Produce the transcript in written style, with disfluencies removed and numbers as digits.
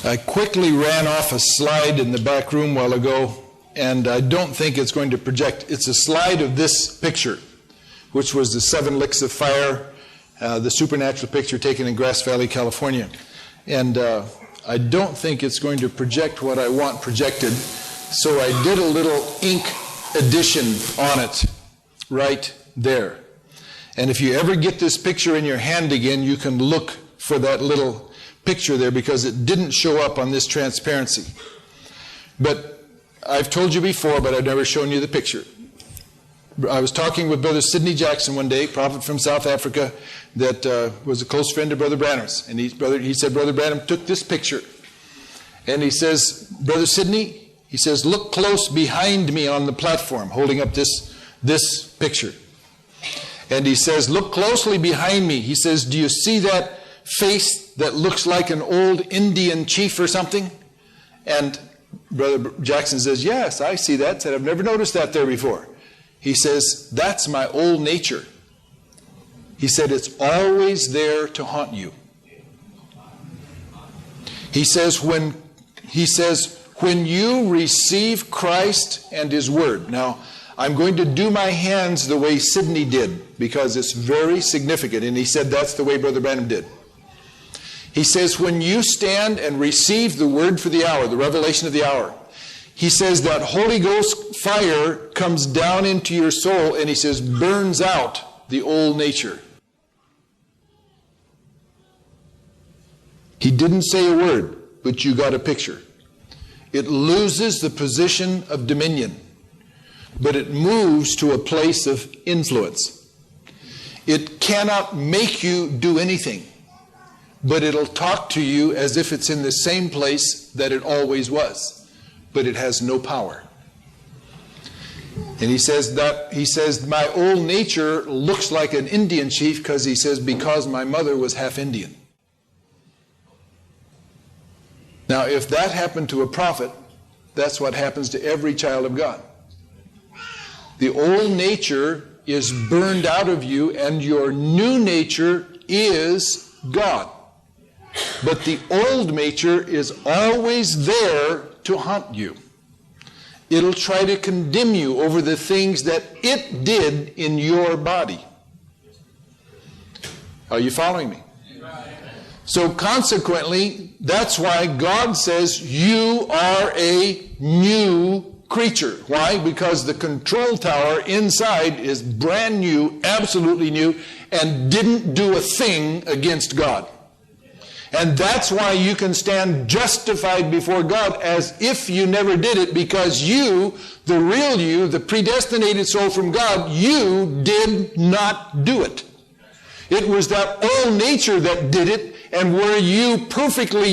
I quickly ran off a slide in the back room a while ago, and I don't think it's going to project. It's a slide of this picture, which was the 7 licks of fire, the supernatural picture taken in Grass Valley, California. And I don't think it's going to project what I want projected, so I did a little ink addition on it right there. And if you ever get this picture in your hand again, you can look for that little picture there because it didn't show up on this transparency. But I've told you before, but I've never shown you the picture. I was talking with Brother Sidney Jackson one day, prophet from South Africa, that was a close friend of Brother Branham's. And he said, Brother Branham took this picture. And he says, Brother Sidney, he says, look close behind me on the platform, holding up this picture. And he says, look closely behind me. He says, do you see that face that looks like an old Indian chief or something? And Brother Jackson says, yes, I see that. Said, I've never noticed that there before. He says, that's my old nature. He said, it's always there to haunt you. He says, when you receive Christ and His Word. Now, I'm going to do my hands the way Sidney did because it's very significant. And he said that's the way Brother Branham did. He says, when you stand and receive the word for the hour, the revelation of the hour, he says that Holy Ghost fire comes down into your soul and he says burns out the old nature. He didn't say a word, but you got a picture. It loses the position of dominion, but it moves to a place of influence. It cannot make you do anything, but it'll talk to you as if it's in the same place that it always was, but it has no power. And he says, my old nature looks like an Indian chief because my mother was half Indian. Now, if that happened to a prophet, that's what happens to every child of God. The old nature is burned out of you, and your new nature is God. But the old nature is always there to haunt you. It'll try to condemn you over the things that it did in your body. Are you following me? So consequently, that's why God says you are a new creature. Why? Because the control tower inside is brand new, absolutely new, and didn't do a thing against God. And that's why you can stand justified before God as if you never did it, because you, the real you, the predestinated soul from God, you did not do it. It was that old nature that did it, and were you perfectly